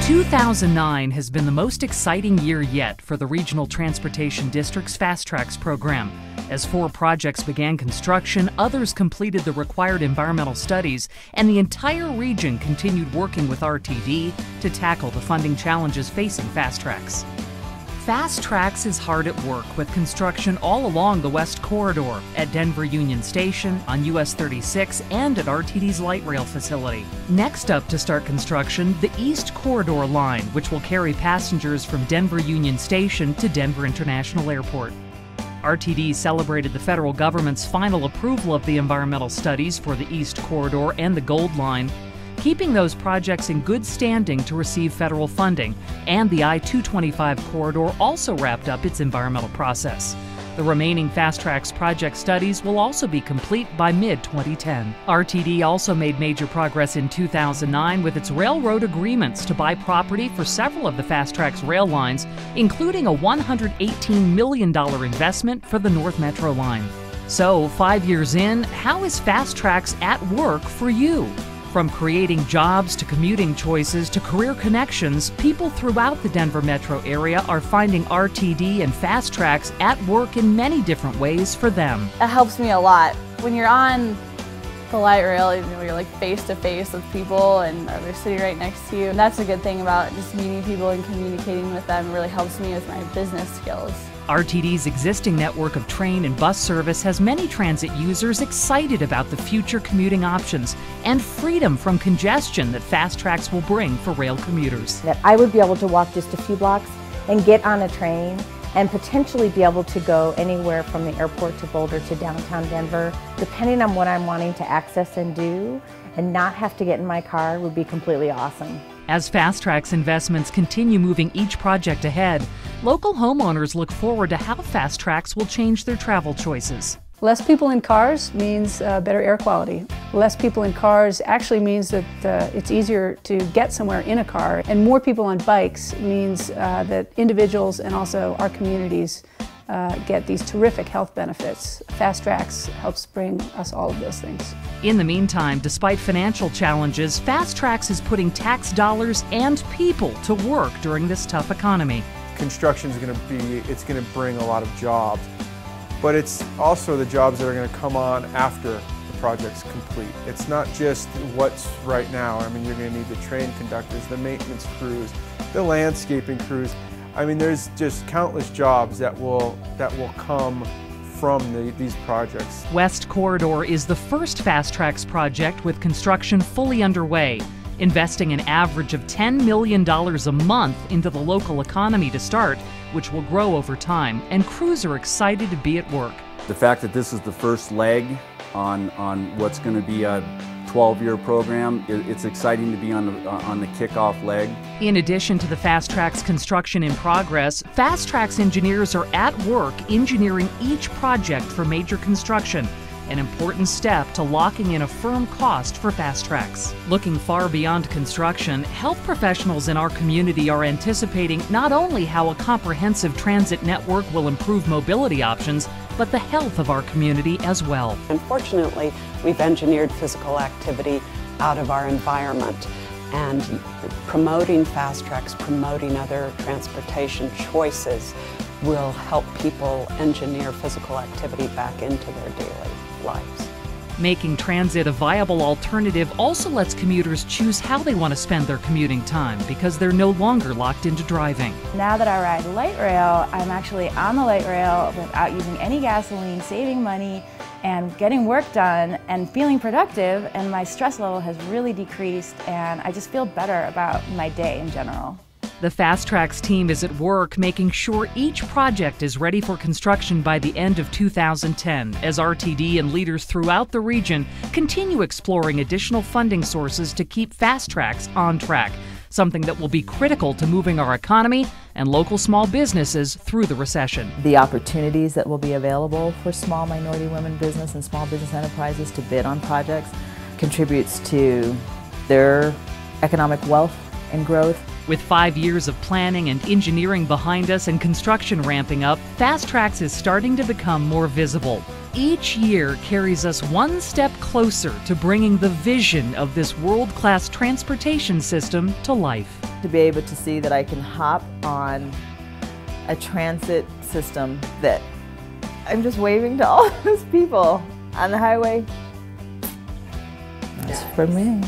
2009 has been the most exciting year yet for the Regional Transportation District's FasTracks program. As 4 projects began construction, others completed the required environmental studies, and the entire region continued working with RTD to tackle the funding challenges facing FasTracks. FasTracks is hard at work with construction all along the West Corridor, at Denver Union Station, on US 36, and at RTD's light rail facility. Next up to start construction, the East Corridor line, which will carry passengers from Denver Union Station to Denver International Airport. RTD celebrated the federal government's final approval of the environmental studies for the East Corridor and the Gold Line, keeping those projects in good standing to receive federal funding, and the I-225 corridor also wrapped up its environmental process. The remaining FasTracks project studies will also be complete by mid-2010. RTD also made major progress in 2009 with its railroad agreements to buy property for several of the FasTracks rail lines, including a $118 million investment for the North Metro line. So, 5 years in, how is FasTracks at work for you? From creating jobs to commuting choices to career connections, people throughout the Denver metro area are finding RTD and FasTracks at work in many different ways for them. It helps me a lot. When you're on the light rail, you're like face to face with people and they're sitting right next to you. And that's a good thing about just meeting people and communicating with them. It really helps me with my business skills. RTD's existing network of train and bus service has many transit users excited about the future commuting options and freedom from congestion that FasTracks will bring for rail commuters. That I would be able to walk just a few blocks and get on a train and potentially be able to go anywhere from the airport to Boulder to downtown Denver, depending on what I'm wanting to access and do, and not have to get in my car would be completely awesome. As FasTracks investments continue moving each project ahead, local homeowners look forward to how FasTracks will change their travel choices. Less people in cars means better air quality. Less people in cars actually means that it's easier to get somewhere in a car, and more people on bikes means that individuals and also our communities get these terrific health benefits. FasTracks helps bring us all of those things. In the meantime, despite financial challenges, FasTracks is putting tax dollars and people to work during this tough economy. Construction is going to bring a lot of jobs, but it's also the jobs that are going to come on after the project's complete. It's not just what's right now. I mean, you're going to need the train conductors, the maintenance crews, the landscaping crews. I mean, there's just countless jobs that will come from these projects. West Corridor is the first FasTracks project with construction fully underway, investing an average of $10 million a month into the local economy to start, which will grow over time, and crews are excited to be at work. The fact that this is the first leg on what's going to be a 12-year program, it's exciting to be on the kickoff leg. In addition to the FasTracks construction in progress, FasTracks engineers are at work engineering each project for major construction, an important step to locking in a firm cost for FasTracks. Looking far beyond construction, health professionals in our community are anticipating not only how a comprehensive transit network will improve mobility options, but the health of our community as well. Unfortunately, we've engineered physical activity out of our environment, and promoting FasTracks, promoting other transportation choices will help people engineer physical activity back into their daily lives. Making transit a viable alternative also lets commuters choose how they want to spend their commuting time because they're no longer locked into driving. Now that I ride light rail, I'm actually on the light rail without using any gasoline, saving money, and getting work done and feeling productive, and my stress level has really decreased, and I just feel better about my day in general. The FasTracks team is at work making sure each project is ready for construction by the end of 2010 as RTD and leaders throughout the region continue exploring additional funding sources to keep FasTracks on track, something that will be critical to moving our economy and local small businesses through the recession. The opportunities that will be available for small minority women business and small business enterprises to bid on projects contributes to their economic wealth and growth. With 5 years of planning and engineering behind us and construction ramping up, FasTracks is starting to become more visible. each year carries us one step closer to bringing the vision of this world-class transportation system to life. To be able to see that I can hop on a transit system that I'm just waving to all those people on the highway. That's for me.